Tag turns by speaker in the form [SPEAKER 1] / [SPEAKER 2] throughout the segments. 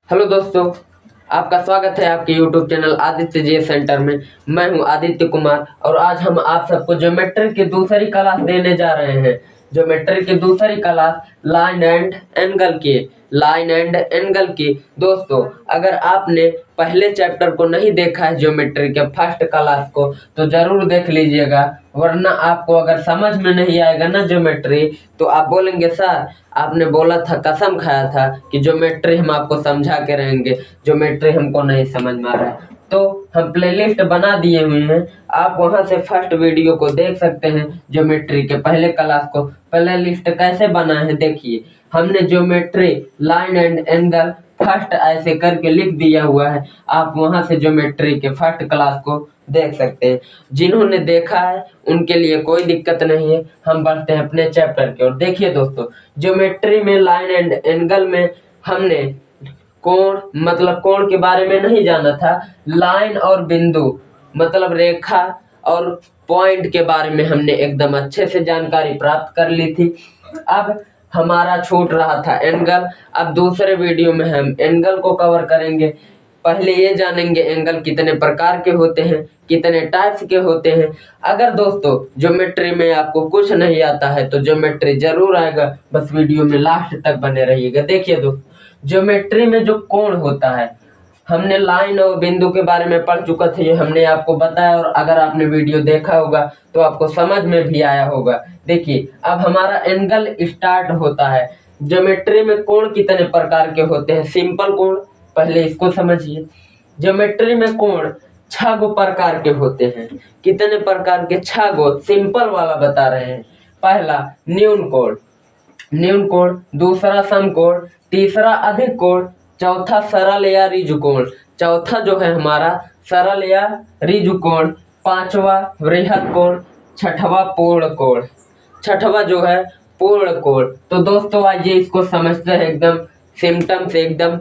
[SPEAKER 1] Hello दोस्तों, आपका स्वागत है आपके YouTube channel Aditya ji centre में। मैं हूं आदित्य कुमार और आज हम आप सबको ज्योमेट्री की दूसरी क्लास देने जा रहे हैं। ज्योमेट्री की दूसरी क्लास लाइन एंड एंगल की। दोस्तों, अगर आपने पहले चैप्टर को नहीं देखा है ज्योमेट्री के फर्स्ट क्लास को तो जरूर देख लीजिएगा, वरना आपको अगर समझ में नहीं आएगा ना ज्योमेट्री तो आप बोलेंगे सर आपने बोला था, कसम खाया था कि ज्योमेट्री हम आपको समझा के रहेंगे, ज्योमेट्री हमको नहीं समझ में आ रहा है। तो हम प्लेलिस्ट बना दिए हुए हैं, आप वहां से फर्स्ट वीडियो को देख सकते हैं। ज्योमेट्री के पहले क्लास को प्लेलिस्ट कैसे बना है देखिए। हमने geometry line and angle first ऐसे करके लिख दिया हुआ है, आप वहां से ज्योमेट्री के फर्स्ट क्लास को देख सकते हैं। जिन्होंने देखा है उनके लिए कोई दिक्कत नहीं है। हम बढ़ते हैं अपने चैप्टर की ओर। देखिए दोस्तों, ज्योमेट्री में लाइन एंड एंगल में हमने कोण मतलब कोण के बारे में नहीं जाना था, लाइन और बिंदु मतलब रेखा और पॉइंट के बारे में हमने एकदम अच्छे से जानकारी प्राप्त कर ली थी। अब हमारा छूट रहा था एंगल। अब दूसरे वीडियो में हम एंगल को कवर करेंगे। पहले ये जानेंगे एंगल कितने प्रकार के होते हैं, कितने टाइप्स के होते हैं। अगर दोस्तों ज्योमेट्री में आपको कुछ नहीं आता है तो ज्योमेट्री जरूर आएगा, बस वीडियो में लास्ट तक बने रहिएगा। देखिए दोस्तों, ज्योमेट्री में जो कोण होता है, हमने लाइन और बिंदु के बारे में पढ़ चुका था, ये हमने आपको बताया और अगर आपने वीडियो देखा होगा तो आपको समझ में भी आया होगा। देखिए, अब हमारा एंगल स्टार्ट होता है। ज्योमेट्री में कोण कितने प्रकार के होते हैं? सिंपल कोण, पहले इसको समझिए। ज्योमेट्री में कोण 6 गो प्रकार के होते हैं। कितने प्रकार के? 6 गो। सिंपल वाला बता रहे हैं। पहला न्यून कोण, दूसरा समकोण, तीसरा अधिक कोण, चौथा सरल या ऋजु कोण, चौथा जो है हमारा सरल या ऋजु कोण, पांचवा वृहद कोण, छठवा पूर्ण कोण, छठवा जो है पूर्ण कोण। तो दोस्तों आइए इसको समझते हैं एकदम सिम्टम से, एकदम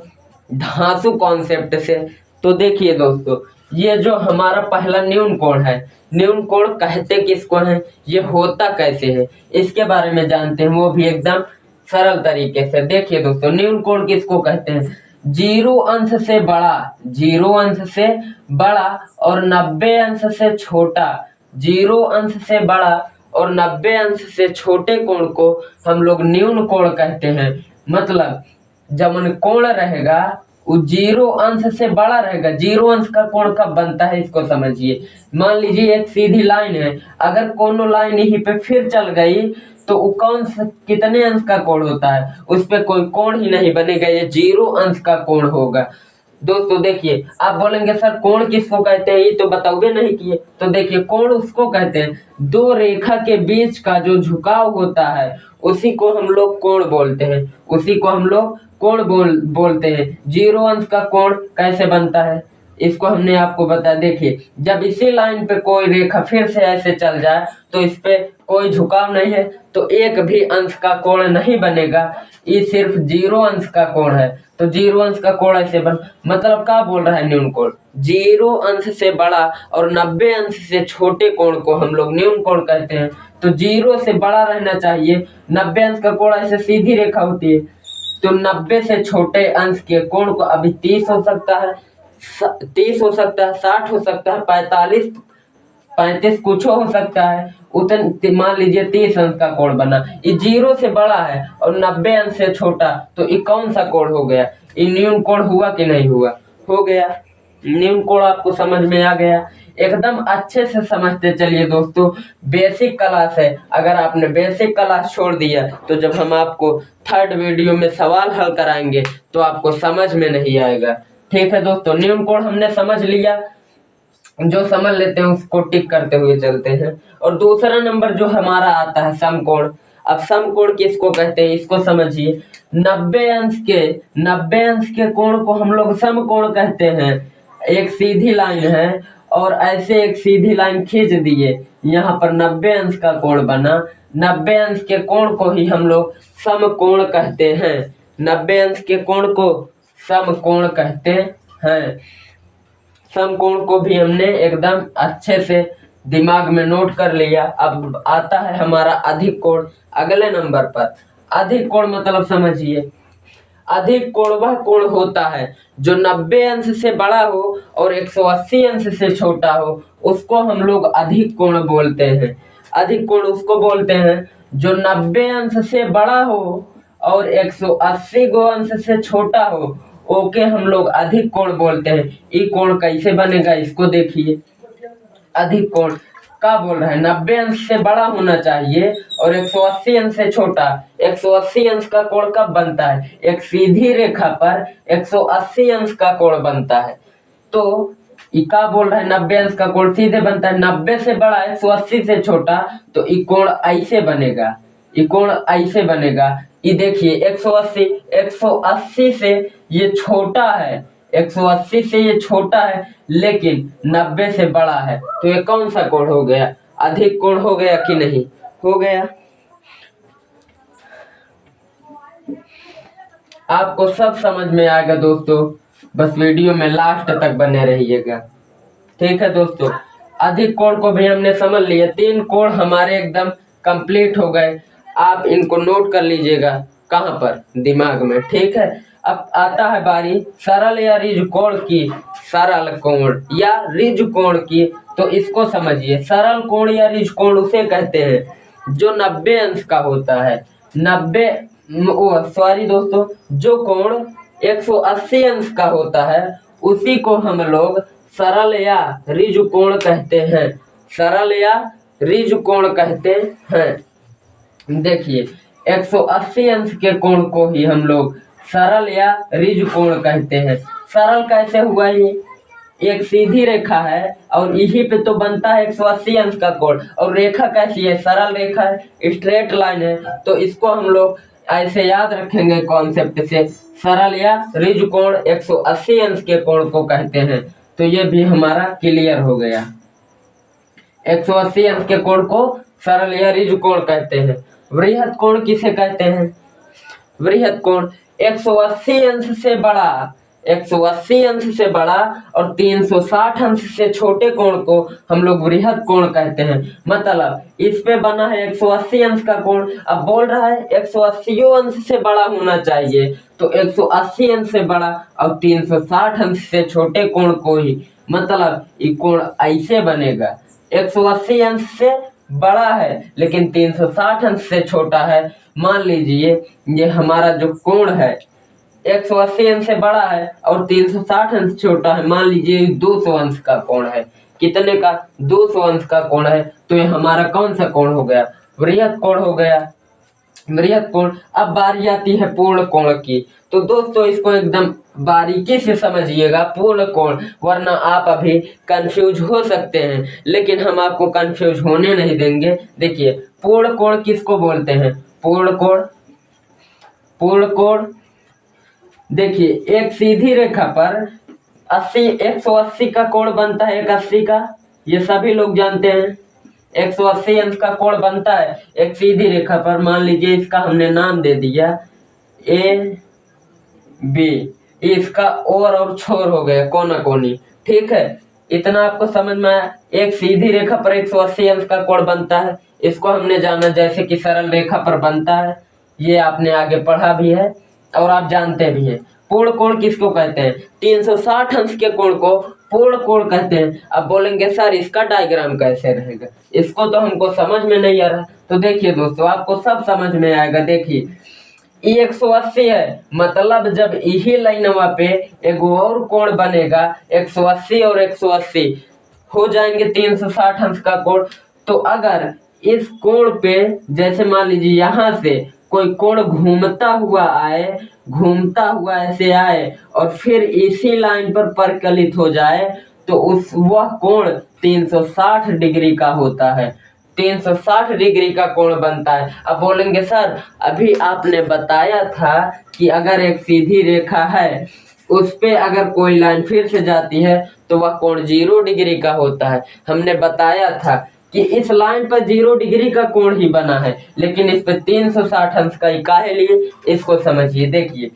[SPEAKER 1] धांसू कॉन्सेप्ट से। तो देखिए दोस्तों, ये जो हमारा पहला न्यून कोण है, न्यून कोण कहते किसको हैं, ये होता कैसे है, इसके बारे में जानते हैं, वो भी एकदम सरल तरीके से। देखिए दोस्तों, न्यून कोण किसको कहते हैं? जीरो अंश से बड़ा और 90 अंश से छोटा, जीरो अंश से बड़ा और 90 अंश से छोटे कोण को हम लोग न्यून कोण कहते हैं। मतलब जब कोण रहेगा वो जीरो अंश से बड़ा रहेगा। जीरो अंश का कोण कब बनता है इसको समझिए। मान लीजिए एक सीधी लाइन है, अगर कोनो लाइन यहीं पे फिर चल गई तो वो कितने अंश का कोण होता है? उस पे कोई कोण ही नहीं बनेगा, ये जीरो अंश का कोण होगा। दोस्तों देखिए, आप बोलेंगे सर कोण किसको कहते हैं, ये तो बताओगे नहीं किए। तो देखिए, कोण उसको कहते हैं दो रेखा के बीच का जो झुकाव होता है उसी को हम लोग कोण बोलते हैं, उसी को हम लोग कोण बोलते हैं। जीरो अंश का कोण कैसे बनता है इसको हमने आपको बताया। देखिए, जब इसी लाइन पे कोई रेखा फिर से ऐसे चल जाए तो इस पे कोई झुकाव नहीं है तो एक भी अंश का कोण नहीं बनेगा, ये सिर्फ जीरो अंश का कोण है। तो जीरो अंश का कोण ऐसे मतलब क्या बोल रहा है न्यून कोण? जीरो अंश से बड़ा और 90 अंश से छोटे कोण को हम लोग न्यून कोण कहते हैं। तो जीरो से बड़ा रहना चाहिए, 90 अंश का कोण ऐसे सीधी रेखा होती है, तो 90 से छोटे अंश के कोण को अभी 30 हो सकता है, 30 हो सकता है, 60 हो सकता है, 45 35 कुछ हो सकता है। उतन मान लीजिए 30 अंश का कोण बना, ये जीरो से बड़ा है और 90 अंश से छोटा, तो ये कौन सा कोण हो गया? ये न्यून कोण हुआ कि नहीं हुआ? हो गया। न्यून कोण आपको समझ में आ गया। एकदम अच्छे से समझते चलिए दोस्तों, बेसिक क्लास है। अगर आपने बेसिक क्लास छोड़ दिया तो जब हम आपको थर्ड वीडियो में सवाल हल कराएंगे तो आपको समझ में नहीं आएगा। ठीक है दोस्तों, न्यून कोण हमने समझ लिया, जो समझ लेते हैं उसको टिक करते हुए चलते हैं। और दूसरा नंबर जो हमारा आता है समकोण। अब समकोण किसको कहते हैं इसको समझिए। 90 अंश के कोण को हम लोग समकोण कहते हैं। एक सीधी लाइन है और ऐसे एक सीधी लाइन खींच दिए, यहाँ पर 90 अंश का कोण बना, 90 अंश के कोण को ही हम लोग समकोण कहते हैं। 90 अंश के कोण को समकोण कहते हैं। समकोण को भी हमने एकदम अच्छे से दिमाग में नोट कर लिया। अब आता है हमारा अधिक कोण। अगले नंबर पर अधिक कोण मतलब समझिए, अधिक कोण वह कोण होता है जो 90 अंश से बड़ा हो और 180 अंश से छोटा हो, उसको हम लोग अधिक कोण बोलते हैं। अधिक कोण उसको बोलते हैं जो 90 अंश से बड़ा हो और 180 गो अंश से छोटा हो, ओके हम लोग अधिक कोण बोलते हैं। ये कोण कैसे बनेगा इसको देखिए। अधिक कोण क्या बोल रहा है, 90 अंश से बड़ा होना चाहिए और 180 अंश से छोटा। 180 अंश का कोण कब बनता है, एक सीधी रेखा पर 180 अंश का कोण बनता है। तो ये क्या बोल रहा है, 90 अंश का कोण सीधे बनता है, 90 से बड़ा 180 से छोटा, तो ये कोण ऐसे बनेगा। ये कोण ऐसे बनेगा। ये देखिए 180 से ये छोटा है, 180 से ये छोटा है लेकिन 90 से बड़ा है, तो ये कौन सा कोण हो गया, अधिक कोण हो गया कि नहीं हो गया। आपको सब समझ में आएगा दोस्तों, बस वीडियो में लास्ट तक बने रहिएगा। ठीक है दोस्तों, अधिक कोण को भी हमने समझ लिया। 3 कोण हमारे एकदम कंप्लीट हो गए। आप इनको नोट कर लीजिएगा, कहाँ पर, दिमाग में। ठीक है, अब आता है बारी सरल या रिज कोण की। सरल कोण या रिज कोण की, तो इसको समझिए। सरल कोण या रिज कोण उसे कहते हैं जो 90 अंश का होता है। 90 सॉरी दोस्तों, जो कोण 180 अंश का होता है उसी को हम लोग सरल या रिज कोण कहते हैं। सरल या रिज कोण कहते हैं। देखिए 180 अंश के कोण को ही हम लोग सरल या रिज कोण कहते हैं। सरल कैसे हुआ, ये एक सीधी रेखा है और यहीं पे तो बनता है 180 अंश का कोण। और रेखा कैसी है, सरल रेखा है, स्ट्रेट लाइन है, तो इसको हम लोग ऐसे याद रखेंगे कॉन्सेप्ट से, सरल या रिज कोण 180 अंश के कोण को कहते हैं। तो ये भी हमारा क्लियर हो गया। 180 अंश के कोण को सरल या रिज कोण कहते हैं। वृहद कोण किसे कहते हैं, वृहद कोण 180 अंश से बड़ा, 180 अंश से बड़ा और 360 अंश से छोटे कोण को हम लोग वृहद कोण कहते हैं। मतलब इस पे बना है 180 अंश का कोण, अब बोल रहा है 180 अंश से बड़ा होना चाहिए, तो 180 अंश से बड़ा और 360 अंश से छोटे कोण को ही, मतलब ये कोण ऐसे बनेगा। 180 अंश से बड़ा है लेकिन 360 अंश से छोटा है। मान लीजिए ये हमारा जो कोण है 180 अंश से बड़ा है और 360 अंश छोटा है, मान लीजिए 200 अंश का कोण है। कितने का, 200 अंश का कोण है, तो ये हमारा कौन सा कोण हो गया, वृहद कोण हो गया। वृहद कोण। अब बारी आती है पूर्ण कोण की। तो दोस्तों इसको एकदम बारीकी से समझिएगा, पूर्ण कोण, वरना आप अभी कंफ्यूज हो सकते हैं, लेकिन हम आपको कंफ्यूज होने नहीं देंगे। देखिए पूर्ण कोण किसको बोलते हैं, पूर्ण कोण, पूर्ण कोण देखिए एक सीधी रेखा पर 180 का कोण बनता है, एक 80 का, ये सभी लोग जानते हैं। 180 अंश का कोण बनता है एक सीधी रेखा पर। मान लीजिए इसका हमने नाम दे दिया ए बी, इसका और छोर हो गया कोना कोनी। ठीक है, इतना आपको समझ में आया। एक सीधी रेखा पर 180 अंश का कोण बनता है, इसको हमने जाना जैसे कि सरल रेखा पर बनता है, ये आपने आगे पढ़ा भी है और आप जानते भी हैं। पूर्ण कोण किसको कहते हैं, 360 अंश के कोण को पूर्ण कोण कहते हैं। अब बोलेंगे सर इसका डायग्राम कैसे रहेगा, इसको तो हमको समझ में नहीं आ रहा। तो देखिए दोस्तों आपको सब समझ में आएगा। देखिए 180 है, मतलब जब यही लाइनवा पे एक और कोण बनेगा 180 और 180 हो जाएंगे 360 अंश का कोण। तो अगर इस कोण पे जैसे मान लीजिए यहाँ से कोई कोण घूमता हुआ आए, घूमता हुआ ऐसे आए और फिर इसी लाइन पर परिकलित हो जाए, तो उस वह कोण 360 डिग्री का होता है। 360 डिग्री का कोण बनता है। अब बोलेंगे सर अभी आपने बताया था कि अगर एक सीधी रेखा है उस पे अगर कोई लाइन फिर से जाती है तो वह कोण 0 डिग्री का होता है। हमने बताया था कि इस लाइन पर 0 डिग्री का कोण ही बना है, लेकिन इस पे 360 अंश का ही काहे लिए, इसको समझिए। देखिए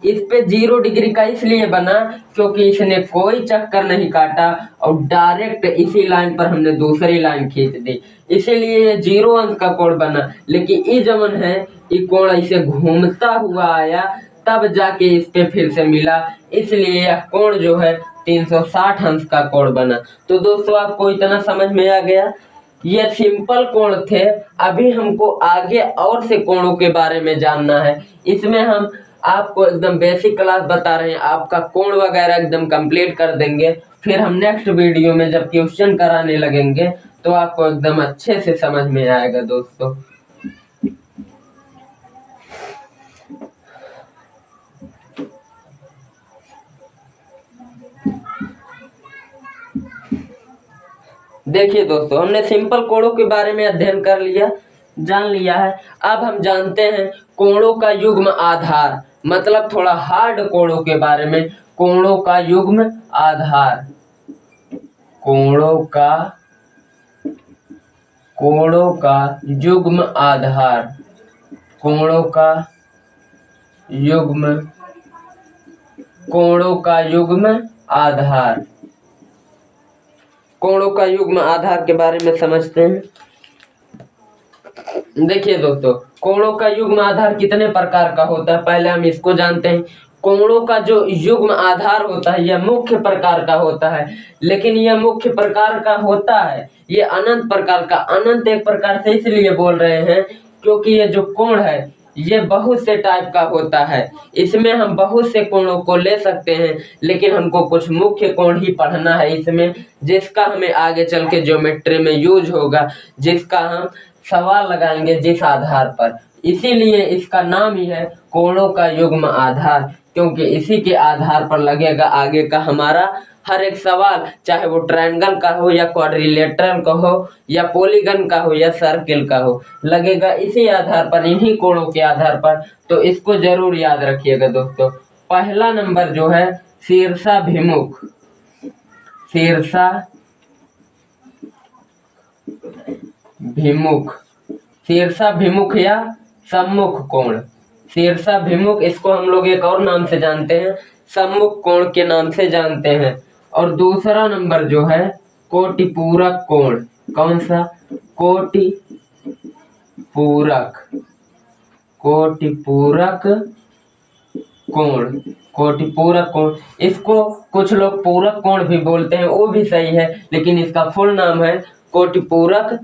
[SPEAKER 1] इस पे 0 डिग्री का इसलिए बना क्योंकि इसने कोई चक्कर नहीं काटा और डायरेक्ट इसी लाइन पर हमने दूसरी लाइन खींच दी, इसीलिए ये 0 अंश का कोण बना। लेकिन ये जमन है ये कोण ऐसे घूमता हुआ आया तब जाके इस पे फिर से मिला, इसलिए यह कोण जो है 360 अंश का कोण बना। तो दोस्तों आपको इतना समझ में आ गया, ये सिंपल कोण थे। अभी हमको आगे और से कोणों के बारे में जानना है। इसमें हम आपको एकदम बेसिक क्लास बता रहे हैं, आपका कोण वगैरह एकदम कंप्लीट कर देंगे। फिर हम नेक्स्ट वीडियो में जब क्वेश्चन कराने लगेंगे तो आपको एकदम अच्छे से समझ में आएगा दोस्तों। देखिए दोस्तों, हमने सिंपल कोणों के बारे में अध्ययन कर लिया, जान लिया है। अब हम जानते हैं कोणों का युग्म आधार, मतलब थोड़ा हार्ड कोणों के बारे में। कोणों का युग्म आधार, कोणों का युग्म आधार, कोणों का युग्म आधार, कोणों का युग्म आधार के बारे में समझते हैं। देखिए दोस्तों, कोणों का युग्म आधार कितने प्रकार का होता है, पहले हम इसको जानते हैं। कोणों का जो युग्म आधार होता है यह मुख्य प्रकार का होता है, लेकिन यह मुख्य प्रकार का होता है, ये अनंत प्रकार का। अनंत एक प्रकार से इसलिए बोल रहे हैं क्योंकि ये जो कोण है ये बहुत से टाइप का होता है। इसमें हम बहुत से कोणों को ले सकते हैं, लेकिन हमको कुछ मुख्य कोण ही पढ़ना है इसमें, जिसका हमें आगे चल के ज्योमेट्री में यूज होगा, जिसका हम सवाल लगाएंगे जिस आधार पर। इसीलिए इसका नाम ही है कोणों का युग्म आधार, क्योंकि इसी के आधार पर लगेगा आगे का हमारा हर एक सवाल, चाहे वो ट्रायंगल का हो या क्वाड्रिलेटरल का हो या पॉलीगन का हो या सर्किल का हो, लगेगा इसी आधार पर, इन्हीं कोणों के आधार पर। तो इसको जरूर याद रखिएगा दोस्तों। पहला नंबर जो है शीर्षाभिमुख, शीर्षाभिमुख या सम्मुख कोण। शीर्षाभिमुख, इसको हम लोग एक और नाम से जानते हैं, सम्मुख कोण के नाम से जानते हैं। और दूसरा नंबर जो है कोटिपूरक कोण। कौन सा? कोटिपूरक कोण। इसको कुछ लोग पूरक कोण भी बोलते हैं, वो भी सही है, लेकिन इसका फुल नाम है कोटिपूरक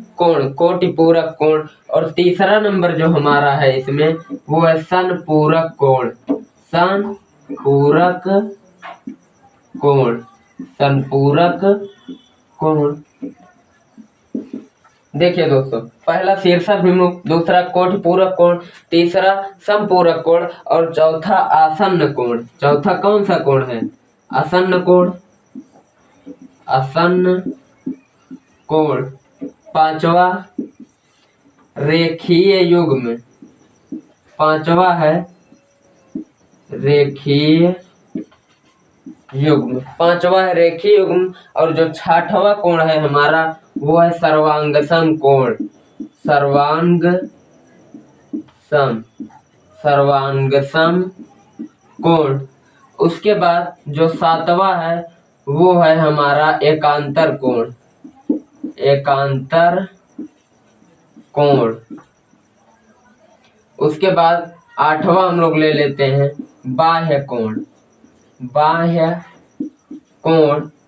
[SPEAKER 1] कोण। और तीसरा नंबर जो हमारा है इसमें वो है संपूरक कोण। देखिए दोस्तों, पहला शीर्षाभिमुख, दूसरा कोटिपूरक कोण, तीसरा संपूरक कोण और चौथा आसन्न कोण। चौथा कौन सा कोण है? आसन्न कोण। पांचवा रेखीय युग्म, पांचवा है रेखीय युग्म। और जो छठवां कोण है हमारा वो है सर्वांगसम कोण। उसके बाद जो सातवां है वो है हमारा एकांतर कोण। उसके बाद आठवां हम लोग ले लेते हैं बाह्य कोण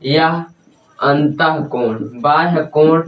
[SPEAKER 1] या अंतःकोण। बाह्य कोण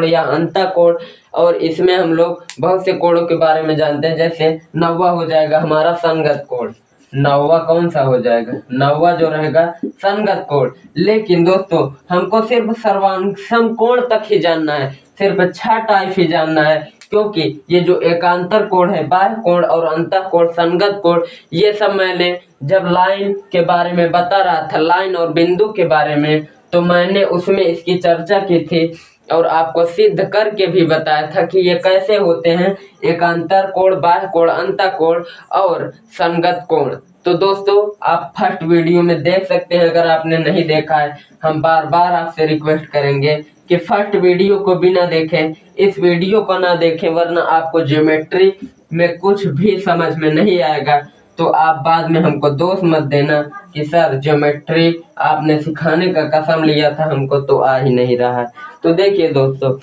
[SPEAKER 1] या अंतःकोण। और इसमें हम लोग बहुत से कोणों के बारे में जानते हैं, जैसे 9वां हो जाएगा हमारा संगत कोण। 9वां कौन सा हो जाएगा? 9वां जो रहेगा संगत कोण। लेकिन दोस्तों हमको सिर्फ सर्वांगसम कोण तक ही जानना है, सिर्फ 6 टाइप ही जानना है, क्योंकि ये जो एकांतर कोण है, बाह्य कोण और अंतःकोण, संगत कोण, ये सब मैंने जब लाइन के बारे में बता रहा था, लाइन और बिंदु के बारे में, तो मैंने उसमें इसकी चर्चा की थी और आपको सिद्ध करके भी बताया था कि ये कैसे होते हैं, एकांतर कोण, बाह्य कोण, अंतःकोण और संगत कोण। तो दोस्तों आप फर्स्ट वीडियो में देख सकते हैं, अगर आपने नहीं देखा है। हम बार बार आपसे रिक्वेस्ट करेंगे कि फर्स्ट वीडियो को बिना देखें, इस वीडियो को ना देखें, वरना आपको ज्योमेट्री में कुछ भी समझ में नहीं आएगा। तो आप बाद में हमको दोष मत देना कि सर ज्योमेट्री आपने सिखाने का कसम लिया था, हमको तो आ ही नहीं रहा है। तो देखिए दोस्तों,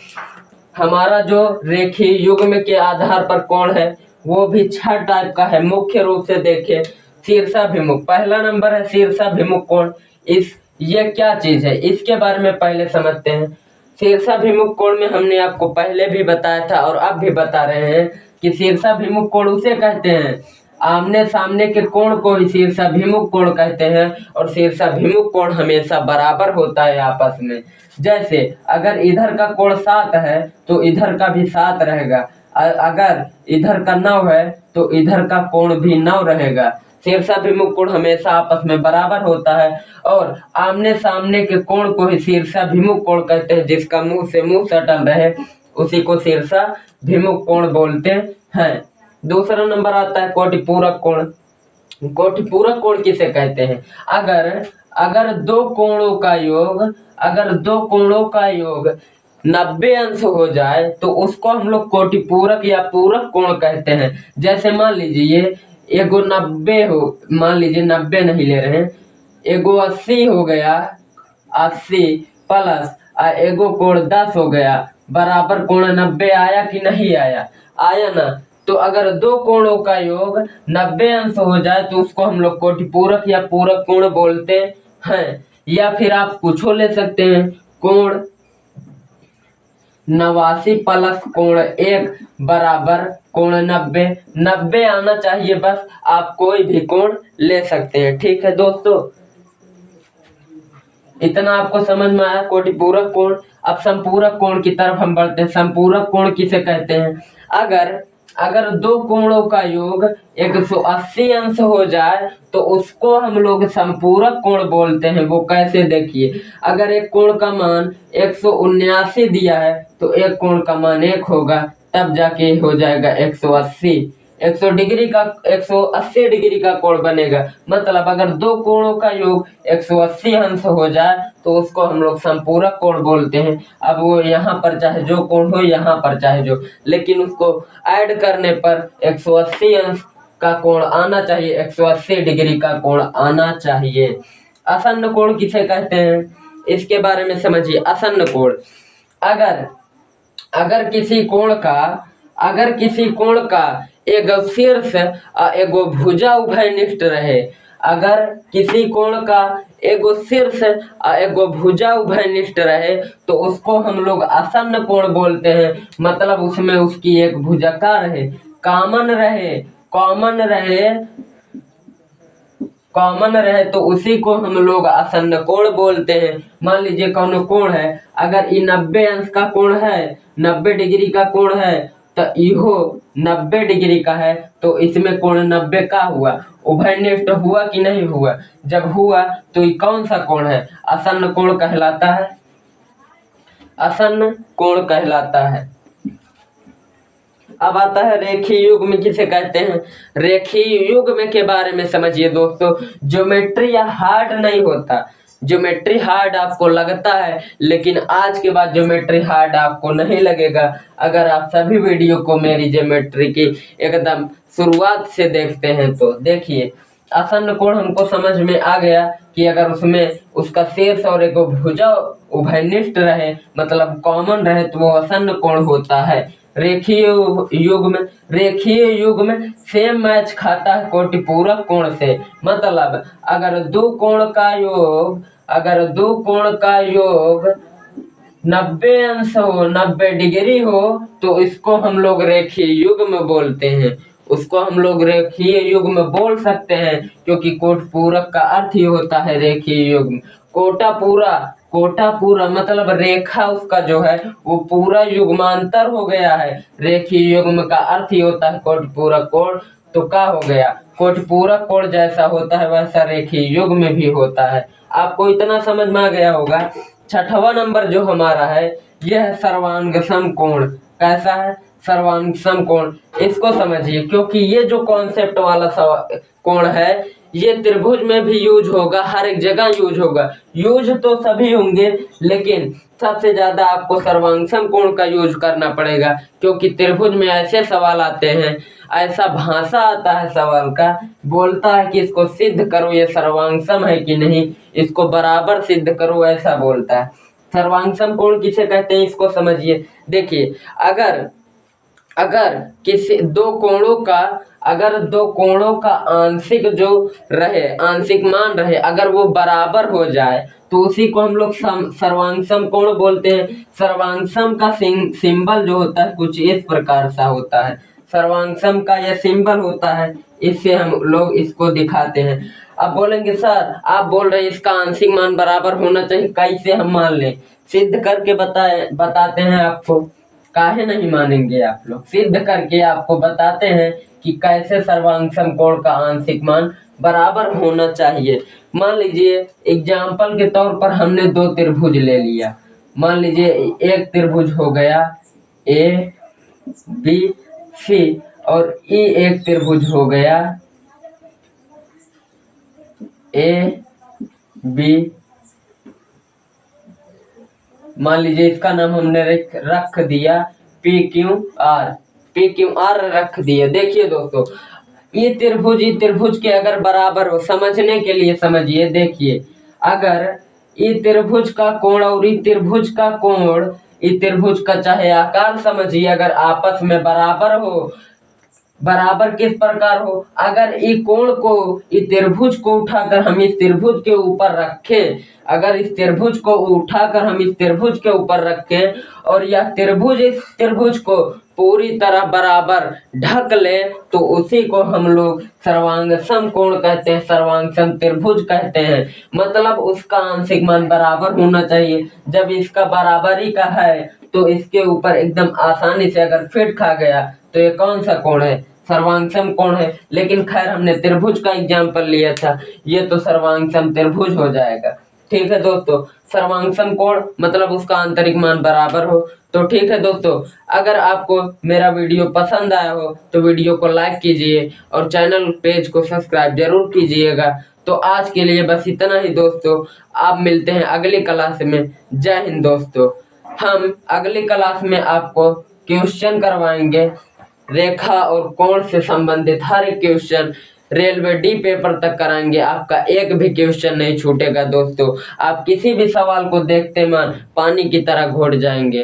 [SPEAKER 1] हमारा जो रेखीय युग्म के आधार पर कोण है वो भी 6 टाइप का है। मुख्य रूप से देखें, शीर्षाभिमुख, पहला नंबर है शीर्षाभिमुख कोण। इस ये क्या चीज है, इसके बारे में पहले समझते हैं। शीर्षाभिमुख कोण में हमने आपको पहले भी बताया था और अब भी बता रहे हैं कि शीर्षाभिमुख कोण उसे कहते हैं, आमने सामने के कोण को ही शीर्षाभिमुख कोण कहते हैं। और शीर्षाभिमुख कोण हमेशा बराबर होता है आपस में। जैसे अगर इधर का कोण 7 है तो इधर का भी 7 रहेगा, अगर इधर का 9 है तो इधर का कोण भी 9 रहेगा। शीर्षाभिमुख कोण हमेशा आपस में बराबर होता है। और आमने सामने के कोण को ही शीर्षाभिमुख कोण कहते हैं, जिसका मुंह से मुंह सटल रहे उसी को शीर्षाभिमुख कोण बोलते हैं। दूसरा नंबर आता है कोटिपूरक कोण। कोटिपूरक कोण किसे कहते हैं, अगर अगर दो कोणों का योग 90 अंश हो जाए तो उसको हम लोग कोटिपूरक या पूरक कोण कहते हैं। जैसे मान लीजिए एगो 90 हो, मान लीजिए 90 नहीं ले रहे हैं, एगो 80 हो गया, 80 प्लस एगो कोण 10 हो गया, बराबर कोण 90 आया कि नहीं आया, आया ना। तो अगर दो कोणों का योग 90 अंश हो जाए तो उसको हम लोग कोटिपूरक या पूरक कोण बोलते हैं। या फिर आप कुछ ले सकते हैं, कोण 89 प्लस कोण 1 बराबर कोण 90। 90 आना चाहिए बस, आप कोई भी कोण ले सकते हैं। ठीक है दोस्तों, इतना आपको समझ में आया कोटिपूरक कोण। अब संपूरक कोण की तरफ हम बढ़ते हैं। संपूरक कोण किसे कहते हैं, अगर दो कोणों का योग 180 अंश हो जाए तो उसको हम लोग संपूरक कोण बोलते हैं। वो कैसे, देखिए, अगर एक कोण का मान 179 दिया है तो एक कोण का मान 1 होगा, तब जाके हो जाएगा 180। 180 डिग्री का कोण बनेगा। मतलब अगर दो कोणों का योग 180 अंश हो जाए तो उसको हम लोग संपूरक कोण बोलते हैं। अब वो यहाँ पर चाहे जो कोण हो, यहाँ पर चाहे जो, लेकिन उसको ऐड करने पर 180 अंश का कोण आना चाहिए, 180 डिग्री का कोण आना चाहिए। आसन्न कोण किसे कहते हैं, इसके बारे में समझिए। आसन्न कोण, अगर किसी कोण का एगो शीर्ष एगो भुजा उभयनिष्ठ रहे, अगर किसी कोण का एगो शीर्ष एगो भुजा उभयनिष्ठ रहे तो उसको हम लोग आसन्न कोण बोलते हैं। मतलब उसमें उसकी एक भुजा का रहे, कॉमन रहे तो उसी को हम लोग आसन्न कोण बोलते हैं। मान लीजिए कौन कोण है, अगर ये 90 अंश का कोण है, 90 डिग्री का कोण है, तो इहो 90 डिग्री का है, तो इसमें कोण 90 का हुआ, उभयनिष्ठ हुआ कि नहीं हुआ। जब हुआ तो ये कौन सा कोण है, आसन्न कोण कहलाता है, आसन्न कोण कहलाता है। अब आता है रेखीय युग्म किसे कहते हैं। रेखीय युग्म के बारे में समझिए दोस्तों। ज्योमेट्री या हार्ड नहीं होता, ज्योमेट्री हार्ड आपको लगता है, लेकिन आज के बाद ज्योमेट्री हार्ड आपको नहीं लगेगा अगर आप सभी वीडियो को मेरी ज्योमेट्री की एकदम शुरुआत से देखते हैं। तो देखिए, आसन्न कोण हमको समझ में आ गया कि अगर उसमें उसका शीर्ष और एक भुजा उभयनिष्ठ रहे, मतलब कॉमन रहे, तो वो आसन्न कोण होता है। रेखीय युग्म सेम मैच खाता है कोटिपूरक कोण से। मतलब अगर दो कोण का योग 90 अंश हो, 90 डिग्री हो, तो इसको हम लोग रेखीय युग्म बोलते हैं। उसको हम लोग रेखीय युग्म बोल सकते हैं क्योंकि कोटपूरक का अर्थ ही होता है रेखीय युग्म। कोटा पूरा मतलब रेखा उसका जो है वो पूरा युग्मांतर हो गया है। रेखीय युग्म का अर्थ ही होता है कोटपूरक कोण। तो क्या हो गया, कोटपूरक कोण जैसा होता है वैसा रेखीय युग्म भी होता है। आपको इतना समझ में आ गया होगा। 6वां नंबर जो हमारा है यह है सर्वांग समकोण। कैसा है, सर्वांग समकोण। इसको समझिए क्योंकि ये जो कॉन्सेप्ट वाला कोण है ये त्रिभुज में भी यूज होगा, हर एक जगह यूज होगा। यूज तो सभी होंगे लेकिन सबसे ज्यादा आपको सर्वांग समकोण का यूज करना पड़ेगा क्योंकि त्रिभुज में ऐसे सवाल आते हैं, ऐसा भाषा आता है सवाल का, बोलता है कि इसको सिद्ध करो ये सर्वांग सम है कि नहीं, इसको बराबर सिद्ध करो, ऐसा बोलता है। सर्वांग समकोण किसे कहते हैं इसको समझिए। देखिए, अगर किसी दो कोणों का आंशिक जो रहे, आंशिक मान रहे, अगर वो बराबर हो जाए तो उसी को हम लोग सर्वांग कोण बोलते हैं। सर्वांग का सिंबल जो होता है कुछ इस प्रकार सा होता है। सर्वांग का यह सिंबल होता है, इससे हम लोग इसको दिखाते हैं। अब बोलेंगे सर आप बोल रहे हैं इसका आंशिक मान बराबर होना चाहिए, कैसे हम मान लें? सिद्ध करके बताते हैं आपको। काहे नहीं मानेंगे आप लोग? सिद्ध करके आपको बताते हैं कि कैसे सर्वांग समकोण का आंशिक मान बराबर होना चाहिए। मान लीजिए एग्जाम्पल के तौर पर हमने दो त्रिभुज ले लिया। मान लीजिए एक त्रिभुज हो गया ए बी सी और एक त्रिभुज हो गया ए बी। मान लीजिए इसका नाम हमने रख दिया पी क्यू आर रख दिया। देखिए दोस्तों, ये त्रिभुज के अगर बराबर हो, समझने के लिए समझिए। देखिए अगर ये त्रिभुज का कोण और ये त्रिभुज का कोण, ये त्रिभुज का चाहे आकार समझिए, अगर आपस में बराबर हो, बराबर किस प्रकार हो? अगर इस कोण को, इस त्रिभुज को उठाकर हम इस त्रिभुज के ऊपर रखें, अगर इस त्रिभुज को उठाकर हम इस त्रिभुज के ऊपर रखें और यह त्रिभुज इस त्रिभुज को पूरी तरह बराबर ढक ले, तो उसी को हम लोग सर्वांग समकोण कहते हैं, सर्वांग सम त्रिभुज कहते हैं। मतलब उसका आंशिक मान बराबर होना चाहिए। जब इसका बराबरी का है तो इसके ऊपर एकदम आसानी से अगर फिट खा गया तो ये कौन सा कोण है? सर्वांग समकोण है। लेकिन खैर हमने त्रिभुज का एग्जाम्पल लिया था, ये तो सर्वांग सम त्रिभुज हो जाएगा। ठीक है दोस्तों, सर्वांग समकोण मतलब उसका आंतरिक मान बराबर हो। तो ठीक है दोस्तों, अगर आपको मेरा वीडियो पसंद आया हो तो वीडियो को लाइक कीजिए और चैनल पेज को सब्सक्राइब जरूर कीजिएगा। तो आज के लिए बस इतना ही दोस्तों, आप मिलते हैं अगली क्लास में। जय हिंद दोस्तों। हम अगली क्लास में आपको क्वेश्चन करवाएंगे, रेखा और कोण से संबंधित हर एक क्वेश्चन रेलवे डी पेपर तक कराएंगे। आपका एक भी क्वेश्चन नहीं छूटेगा दोस्तों। आप किसी भी सवाल को देखते मान पानी की तरह घोट जाएंगे।